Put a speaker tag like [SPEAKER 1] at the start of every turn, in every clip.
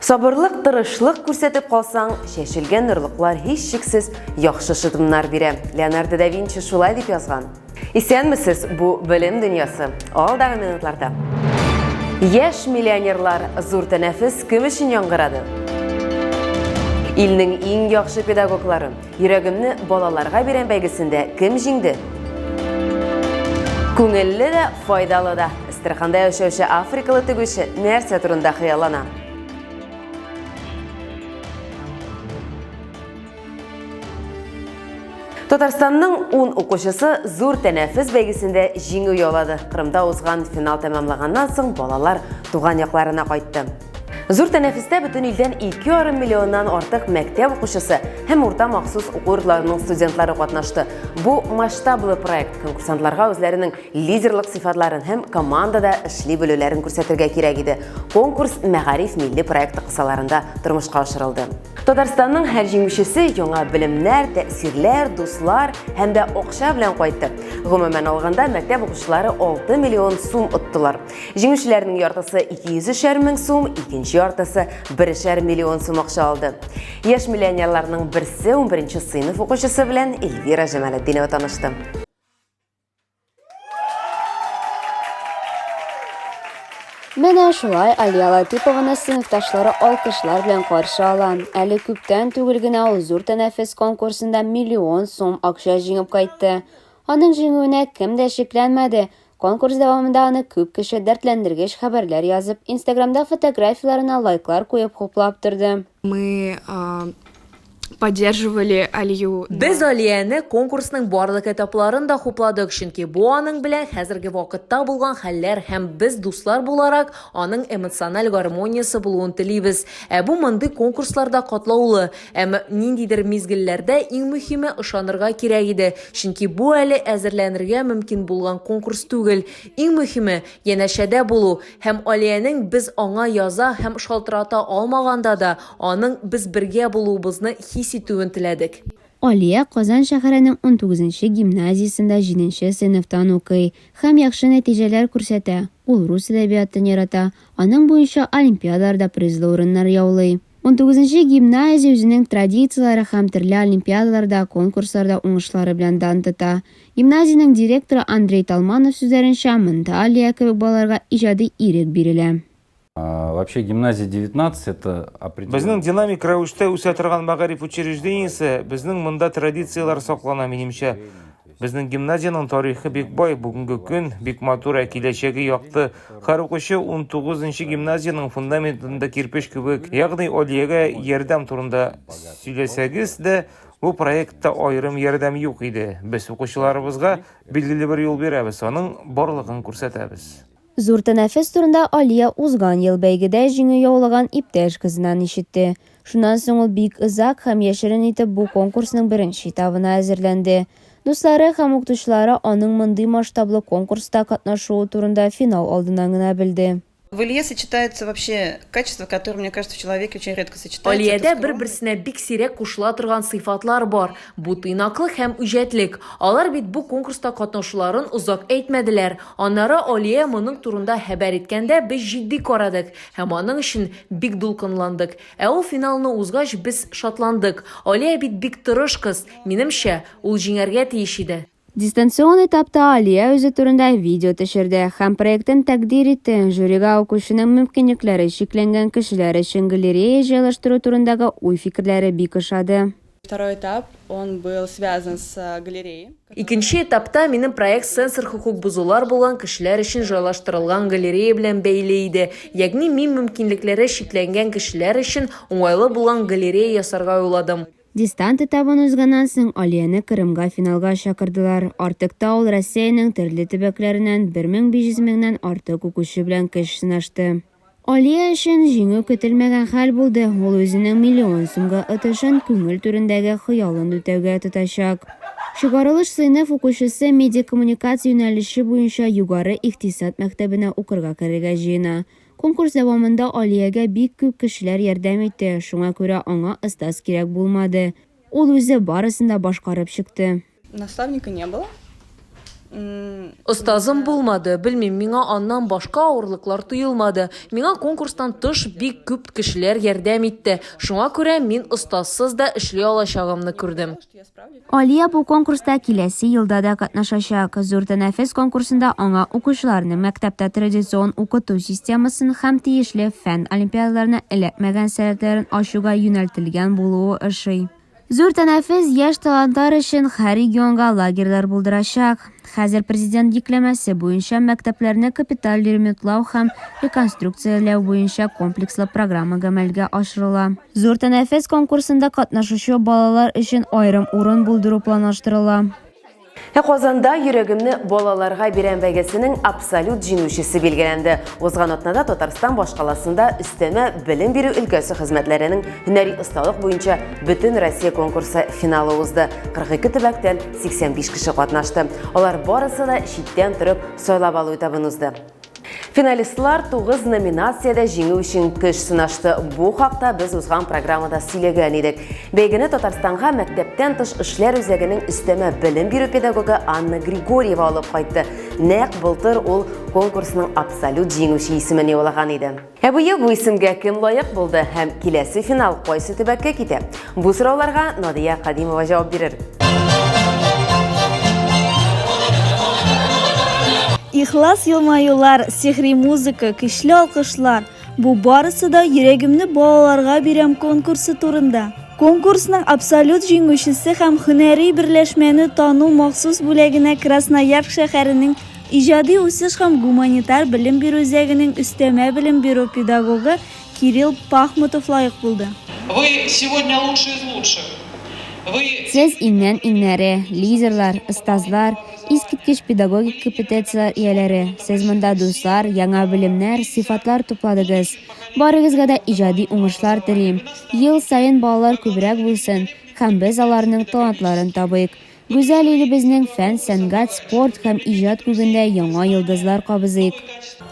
[SPEAKER 1] Sabırlıq, tırışlıq күрсәтеп қалсаң, шешілген ұрлықлар еш шексіз яқшы шыдымнар бере. Леонардо да Винчи шулай деп язған. Исәнмісіз, бұл білім дүниясы. Алдағы минутларда. Яш миллионерлар зур тәнәфіс кім үшін яңғырады? Илнің ең яқшы педагоглары йөрәгемне балаларға берен бәйгесендә кім жеңді? Күңелле дә, файдалы да. Истерханда яшәүче Африкалы тегүче нәрсә турында хыяллана? Татарстанның 10 оқушысы зур тәнәфіс бәйгесендә җиңү яулады. Кырымда узган финал тәмамлаганнан соң балалар туган якларына кайтты. Зур тәнәфестә бөтен илдән 2,5 миллионнан артык мәктәп укучысы һәм урта махсус уку йортларының студентлары катнашты. Бу масштаблы проект конкурсантларга үзләренең лидерлык сыйфатларын һәм командада эшли белүләрен күрсәтергә кирәк иде. Конкурс Мәгариф милли проекты кысаларында тормышка ашырылды. Татарстанның һәр җиңүчесе яңа белемнәр, тәэсирләр, дуслар һәм дә акча белән кайтты. Гомумән алганда мәктәп укучылары 6 миллион сум оттылар. Җиңүчеләрнең яртысы 200 мең сум, икенче яртысы 1,5 миллион сум акча алды. Яшь миллионерларның берсе 11-нче сыйныф укучысы белән Эльвира Җамалетдинова танышты.
[SPEAKER 2] Менә шулай Алия Латипованы сыйныфташлары алкышлар белән каршы ала. Әле күптән түгел генә ул зур тәнәфес конкурсында миллион сум акча җиңеп кайтты. Аның җиңүенә кем дә шикләнмәде. Конкурс дәвамында аны күп кеше дәртләндергеч хәбәрләр язып, Инстаграмда фотографияларына лайклар куеп хуплап торды.
[SPEAKER 3] Мы поддерживали Алию.
[SPEAKER 4] Без Алияны конкурсның барлык этапларын да хупладык, чөнки бу аның белән хәзерге вакытта булган хәлләр һәм без дуслар буларак аның эмоциональ гармониясы булуын телибез. Бу мондый конкурсларда катлаулы, әмма ниндидер мизгелләрдә иң мөһиме ышанырга кирәк иде, чөнки бу әле әзерләнергә мөмкин булган конкурс түгел. Иң мөһиме янәшәдә булу һәм Алияның без аңа яза һәм шалтырата алмаганда да аның без бергә булуыбызны хис итүен теләдек.
[SPEAKER 2] Алия Казан шәһәренең 19-нче гимназиясендә 7-нче сыйныфтан укый һәм яхшы нәтиҗәләр күрсәтә. Ул рус әдәбиятын ярата. Аның буенча олимпиадаларда призлы урыннар яулый. 19-нче гимназия үзенең традицияләре һәм төрле олимпиадаларда, конкурсларда уңышлары белән дан тота. Гимназиянең директоры Андрей Талманов сүзләренчә, монда Алия кебек балаларга иҗади ирек бирелә.
[SPEAKER 5] Вообще гимназия 19 это определенно.
[SPEAKER 6] Безнең динамик рәвештә үсә торган мәгариф учреждениесе, безнең монда традициялар саклана, минемчә. Безнең гимназияның тарихы бик бай, бүгенге көн бик матур, киләчәге якты. Һәр укучы 19-нчы гимназияның фундаментында кирпеч кебек, ягъни Алиягә ярдәм турында сөйләсәгез дә, бу проектта аерым ярдәм юк иде. Без укучыларыбызга билгеле бер юл бирәбез, аның барлыгын күрсәтәбез.
[SPEAKER 2] Зур тәнәфес турында Алия узган ел бәйгедә җиңү яулаган иптәш кызыннан ишетте. Шуннан соң ул бик озак һәм яшерен итеп бу конкурсның беренче этабына әзерләнде. Дуслары һәм укытучылары аның мондый масштаблы конкурста катнашуы турында финал алдыннан гына белде.
[SPEAKER 7] В Илье сочетается вообще качество, которое, мне кажется, в человеке очень редко сочетается.
[SPEAKER 4] Алиядә бер-берсенә бик сирәк кушыла торган сыйфатлар бар. Бу тыйнаклык һәм үҗәтлек. Алар бит бу конкурста катнашуларын озак әйтмәделәр. Аннары Алия моның турында хәбәр иткәндә без җитди карадык һәм аның өчен бик дулкынландык. Ул финалны узгач без шатландык. Алия бит бик тырыш кыз. Минемчә, ул җиңәргә тиеш иде.
[SPEAKER 2] Дистанцион этапта Алия үзе турында видео төшерде һәм проектын тәкъдир итте. Жюрига укучының мөмкинлекләре шикләнгән кешеләр өчен галерея җайлаштыру турындагы уй-фикерләре бик ошады.
[SPEAKER 8] Второй этап, он был связан с галереей.
[SPEAKER 4] Икенче этапта минем проект сенсор хукук бузулар булган кешеләр өчен җайлаштырылган галерея белән бәйле иде. Ягъни мин мөмкинлекләре шикләнгән кешеләр өчен уңайлы булган галерея ясарга уйладым.
[SPEAKER 2] Дистант этабын узганнан соң Алияны Кырымга финалга чакырдылар. Артыкта ул Россиянең төрле төбәкләреннән 1500 меңнән артык укучы белән көч сынашты. Алия өчен җиңү көтелмәгән хәл булды. Ул үзенең миллион сумга отышын күңел түрендәге хыялын үтәүгә тотачак. Чыгарылыш сыйныф укучысы медиакоммуникация юнәлеше буенча югары икътисад мәктәбенә укырга керергә җыена. Конкурс дәвамында Алиягә бик күп кешеләр ярдәм итте, шуңа күрә аңа остаз кирәк булмады. Ул үзе барысын да башкарып чыкты.
[SPEAKER 8] Наставника не было.
[SPEAKER 4] Остазым булмады, белмим, миңа аннан башка авырлыклар туелмады. Миңа конкурстан тыш бик күп кешеләр ярдәм итте. Шуңа күрә мин остазсыз да эшли алачагымны күрдем.
[SPEAKER 2] Алия бу конкурста киләсе елда да катнашачак. Зур тәнәфес конкурсында аңа укучыларны мәктәптә традицион укыту системасын һәм тиешле фән олимпиадаларына эләкмәгән сәләтләрен ачуга юнәлтелгән булуы ошый. Зур тәнәфес яшь талантлар өчен һәр регионга лагерьлар булдырачак. Хәзер президент йөкләмәсе буенча мәктәпләрне капиталь ремонтлау һәм реконструкцияләү буенча комплекслы программа гамәлгә ашырыла. Зур тәнәфес конкурсында катнашучы балалар өчен аерым урын булдыру планлаштырыла.
[SPEAKER 1] Казанда йөрәгемне балаларга бирәм бәйгесенең абсолют җиңүчесе билгеләнде. Узган атнада Татарстан башкаласында өстәмә белем бирү өлкәсе хезмәтләренең һөнәри осталык буенча бөтен Россия конкурсы финалы узды. 42 төбәктән 85 кеше катнашты. Алар барысы да читтән торып сайлап алу этабын узды. Финалистлар 9 номинациядә җиңү өчен көч сынашты. Бу хакта без узган программада сөйләгән идек. Бәйгене Татарстанга мәктәптән тыш эшләр үзәгенең өстәмә белем бирү педагогы Анна Григорьева алып кайтты. Нәкъ былтыр ул конкурсның абсолют җиңүче исемен яулаган иде. Бу ел бу исемгә кем лаек булды һәм киләсе финал кайсы төбәккә китә? Бу сорауларга Надия Кадимова җавап бирер.
[SPEAKER 3] Ихлас елмаюлар, сихри музыка, көчле алкышлар. Бу барысы да йөрәгемне балаларга бирәм конкурсы турында. Конкурсның абсолют җиңүчесе һәм һөнәри берләшмәне тану махсус бүләгенә Красноярск шәһәренең иҗади үсеш һәм гуманитар белем бирү үзәгенең өстәмә белем бирү педагогы Кирилл Пахмутов лаек булды.
[SPEAKER 9] Вы сегодня лучшие из лучших.
[SPEAKER 2] Сез иннән-иннәре, лидерлар, остазлар, искиткеч педагогик компетенциялар ияләре. Сез монда дуслар, яңа белемнәр, сыйфатлар тупладыгыз. Барыгызга да иҗади уңышлар телим. Ел сайын балалар күбрәк булсын һәм без аларның талантларын табыйк. Гүзәл илебезнең фән, сәнгать, спорт һәм иҗат күгендә яңа йолдызлар кабызыйк.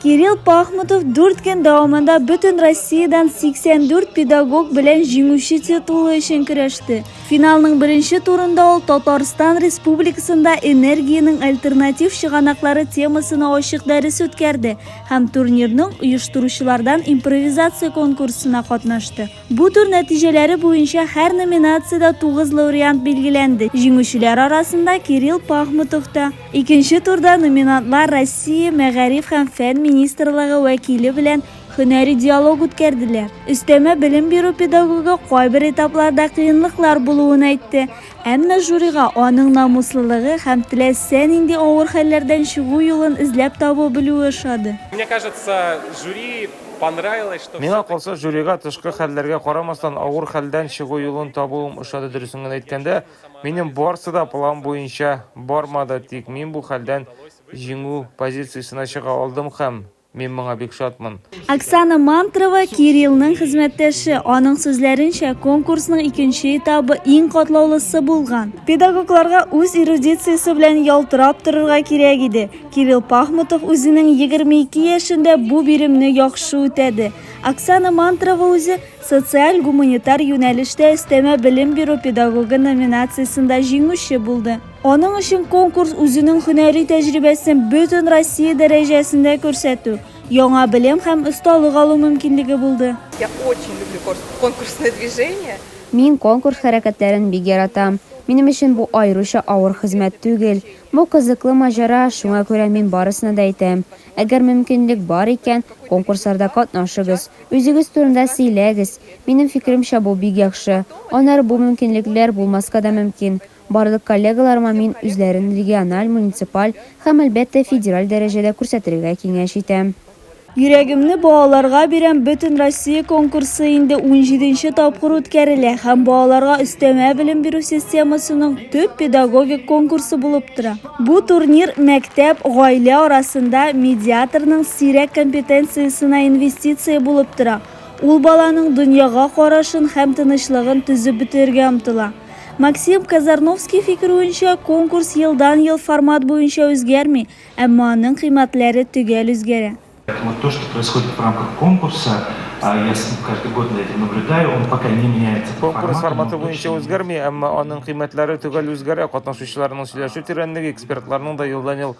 [SPEAKER 3] Кирилл Пахмутов 4 көн дәвамында бөтен Россиядән 84 педагог белән җиңүче титулы өчен көрәште. Финалның беренче турында ул Татарстан Республикасында энергияның альтернатив чыганаклары темасына ачык дәрес үткәрде һәм турнирның оештыручылардан импровизация конкурсына катнашты. Бу тур нәтиҗәләре буенча һәр номинациядә 9 лауреат билгеләнде. Җиңүчеләр арасында Кирилл Пахмутов та. Икенче турда номинантлар Россия Мәгариф һәм фән министрлыгы вәкиле белән һөнәри диалог үткәрделәр. Өстәмә белем бирү педагогы кайбер этапларда кыенлыклар булуын әйтте. Әмма жюрига аның намуслылыгы һәм теләсә нинди авыр хәлләрдән чыгу юлын эзләп табу белүе ошады.
[SPEAKER 10] Мне кажется, жюри понравилось, что...
[SPEAKER 6] Миңа калса, жюрига тышкы хәлләргә карамастан авыр хәлдән чыгу юлын табуым ошады дөресен генә әйткәндә, минем барысы да план буенча бармады, тик мин бу хәлдән җиңү позициясенә чыга алдым һәм мин моңа бик шатмын.
[SPEAKER 3] Оксана Мантрова Кириллның хезмәттәше. Аның сүзләренчә, конкурсның икенче этабы иң катлаулысы булган. Педагогларга үз эрудициясе белән ялтырап торырга кирәк иде. Кирилл Пахмутов үзенең 22 яшендә бу биремне яхшы үтәде. Оксана Мантрова үзе социаль-гуманитар юнәлештә өстәмә белем бирү педагогы номинациясында җиңүче булды. Аның өчен конкурс үзенең һөнәри тәҗрибәсен бөтен Россия дәрәҗәсендә күрсәтү, яңа белем һәм осталык алу мөмкинлеге булды.
[SPEAKER 11] Я очень люблю конкурсное движение.
[SPEAKER 2] Мин конкурс хәрәкәтләрен бик яратам. Минем өчен бу аеруча авыр хезмәт түгел. Бу кызыклы маҗара, шуңа күрә мин барысына да әйтәм. Әгәр мөмкинлек бар икән, конкурсларда катнашыгыз, үзегез турында сөйләгез. Минем фикеремчә бу бик яхшы. Аннары бу мөмкинлекләр булмаска да мөмкин. Барлык коллегаларыма мин үзләрен региональ, муниципаль һәм әлбәттә федераль дәрәҗәдә күрсәтергә киңәш итәм.
[SPEAKER 3] Йөрәгемне балаларга бирәм бөтен Россия конкурсы инде 17нче тапкыр үткәрелә һәм балаларга өстәмә белем бирү системасының төп педагогик конкурсы булып тора. Бу турнир мәктәп, гаилә арасында медиаторның сирәк компетенциясына инвестиция булып тора. Ул баланың дөньяга карашын һәм тынычлыгын төзеп бетергә омтыла. Максим Казарновский фикеруенчә, конкурс елдан-ел формат буенча үзгәрми, әмма аның кыйммәтләре төгәл үзгәрә.
[SPEAKER 12] Вот то, что происходит в рамках конкурса, Я каждый год за этим наблюдаю, он пока не меняется.
[SPEAKER 6] Конкурс форматы буенча үзгәрми, әмма аның кыйммәтләре түгел үзгәрә, катнашучыларның сөйләшү тирәнлеге, экспертларның да елдан-ел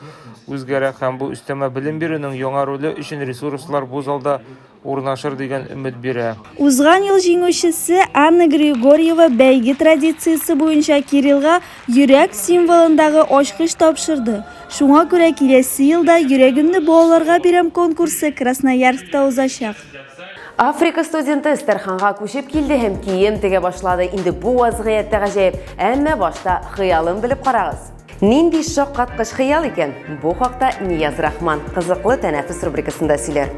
[SPEAKER 6] үзгәрә һәм бу өстәмә белем бирүнең яңа роле өчен ресурслар бу залда урнашыр дигән өмет бирә.
[SPEAKER 3] Узган ел җиңүчесе Анна Григорьева бәйге традициясе буенча Кириллга йөрәк символындагы ачкыч тапшырды. Шуңа күрә киләсе елда йөрәгемне балаларга бирәм конкурсы Красноярскта узачак.
[SPEAKER 1] Африка студенты Эстерханга күчеп килде һәм кием тегә башлады. Инде бу вазгыятьтә гаҗәеп, әмма башта хыялын белеп карагыз. Нинди шаккаткыч хыял икән? Бу хакта Нияз Рахман кызыклы тәнәфес рубрикасында сөйләр.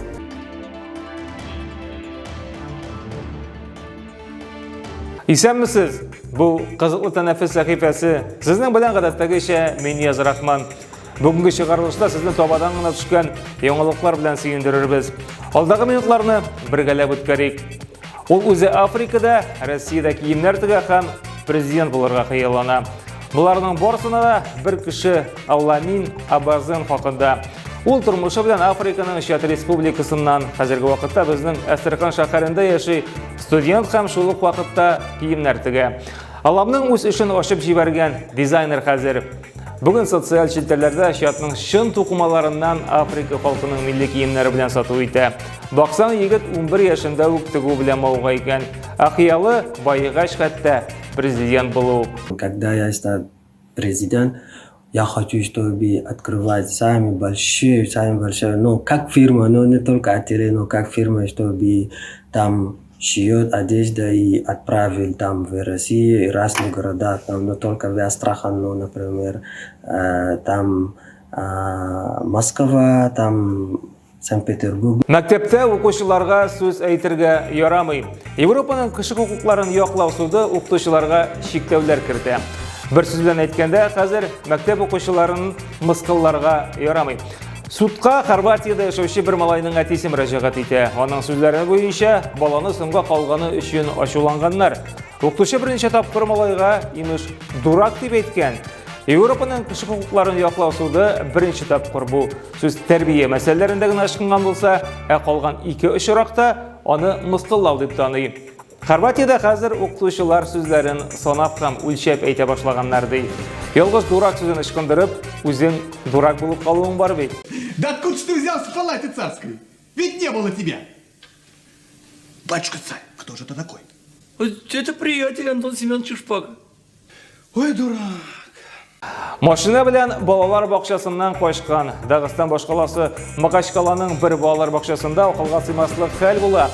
[SPEAKER 6] Исәнмесез? Бу кызыклы тәнәфес сәхифәсе. Сезнең белән гадәттәгечә мин Нияз Рахман. Бүгенге чыгарылышта сезне табадан гына төшкән яңалыклар белән сөендерербез. Алдагы минутларны бергәләп үткәрик. Ул үзе Африкада, Россиядә киемнәр тегә һәм президент булырга хыяллана. Буларның барысына да бер кеше Ауламин Абазен хакында. Ул тормышы белән Африканың Чад республикасыннан хәзерге вакытта безнең Әстерхан шәһәрендә яши студент һәм шул ук вакытта киемнәр тегә. Аламның үз эшен ачып җибәргән дизайнер хәзер. Бүген социаль челтәрләрдә Чадның шын тукымаларыннан Африка халкының милли киемнәре белән сату итә. Баксан егет 11 яшендә үк тегү белән мауга икән. Ахыялы байыгач хәтта президент булу.
[SPEAKER 13] Когда я стал президент, я хочу, чтобы открывать самые большие, ну, как фирма, но не только ателье, но как фирма, чтобы там шьет одежда и отправил там в Россию и разные города, там, но только в Астрахан, ну, например, там Москва, там Санкт-Петербург.
[SPEAKER 6] Мәктәптә укучыларга сүз әйтергә ярамый. Европаның кеше хукукларын яклау суды укытучыларга шикләүләр кертә. Бер сүз белән әйткәндә, хәзер мәктәп укучыларын мыскылларга ярамый. Судка Хорватиядә яшәүче бер малайның әтисе мөрәҗәгать итә. Аның сүзләре буенча, баланы соңга калганы өчен ачуланганнар. Укытучы берничә тапкыр малайга имеш дурак дип әйткән. Европаның кеше хукукларын яклау суды беренче тапкыр бу сүз тәрбия мәсьәләләрендә генә ачкынган булса, калган 2 очракта аны мыскыллау дип таный. Хорватиядә хәзер укытучылар сүзләрен санап һәм үлчәп әйтә башлаганнар ди. Ялгыз дурак сүзен ычкындырып, үзең дурак булып калуың бар бит.
[SPEAKER 14] Да откуда ты взялся в палате царской? Ведь не было тебя. Батюшка царь, кто же это такой?
[SPEAKER 15] Это приятель Антон Семенович Шпага.
[SPEAKER 14] Ой, дурак.
[SPEAKER 6] Машина белән балалар бакчасыннан качкан. Дагыстан башкаласы Макашкаланың бер балалар бакчасында акылга сыймаслык хәл була.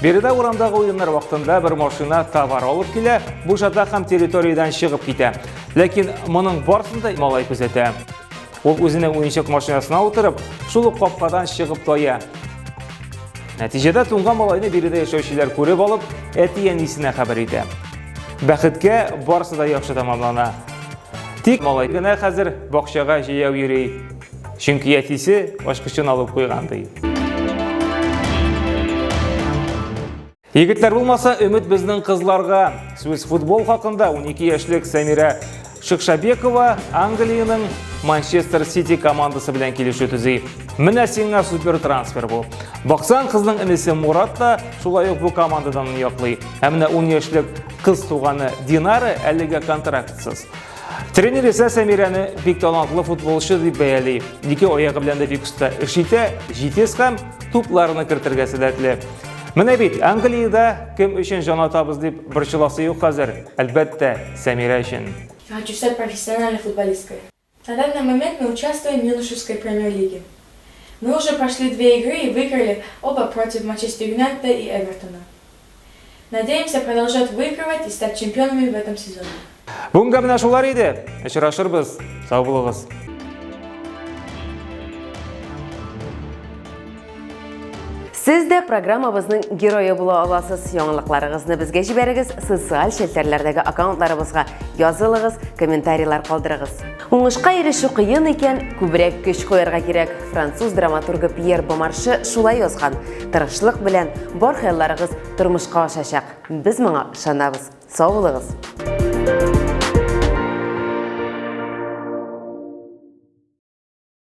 [SPEAKER 6] Биредә урамдагы уеннар вакытында бер машина товар алып килә, бу шата һәм территориядан чыгып китә. Ләкин моның барсында малай күзәтә. Ул үзенең уенчык машинасына утырып, шул ук капкадан чыгып тая. Нәтиҗәдә туңган малайны биредә яшәүчеләр күреп алып, әти-әнисенә хәбәр итә. Бәхеткә барысы да яхшы тамамлана. Тик малай гына хәзер бакчага җыяу йөри. Чөнки әтисе ачкычын алып куйган ди. Егетләр булмаса, өмет безнең кызларга. Сүз футбол хакында 12 яшьлек Самира Шыкшабекова Англиянең Манчестер Сити командасы белән килешү төзи. Менә сиңа супер трансфер бу. Баксан кызның инесе Мурат та шулай ук бу командадан яклый. Ә менә 10 яшьлек кыз туганы Динара әлегә контрактсыз. Тренер исә Самираны бик талантлы футболчы дип бәяли. Ике аягы белән дә бик оста эш итә, җитез һәм тупларны кертергә сәләтле. Менә бит Англиядә кем өчен җан атабыз дип борчыласы юк хәзер. Әлбәттә, Самира өчен.
[SPEAKER 16] Я хочу стать профессиональной футболисткой. На данный момент мы участвуем в юношеской премьер-лиге. Мы уже прошли 2 игры и выиграли оба против Манчестер Юнайтед и Эвертона. Надеемся продолжать выигрывать и стать чемпионами в этом сезоне.
[SPEAKER 6] Бүгенге менә шулар иде. Очрашырбыз. Сау булыгыз.
[SPEAKER 1] Сез дә программабызның геройы була аласыз. Яңалыкларыгызны безгә җибәрегез, социаль челтәрләрдәге аккаунтларыбызга язылыгыз, комментарийлар калдырыгыз. Уңышка ирешү кыен икән, күбрәк көч куярга кирәк. Француз драматургы Пьер Бомаршы шулай язган. Тырышлык белән бар хыялларыгыз тормышка ашачак. Без моңа ышанабыз. Сау булыгыз.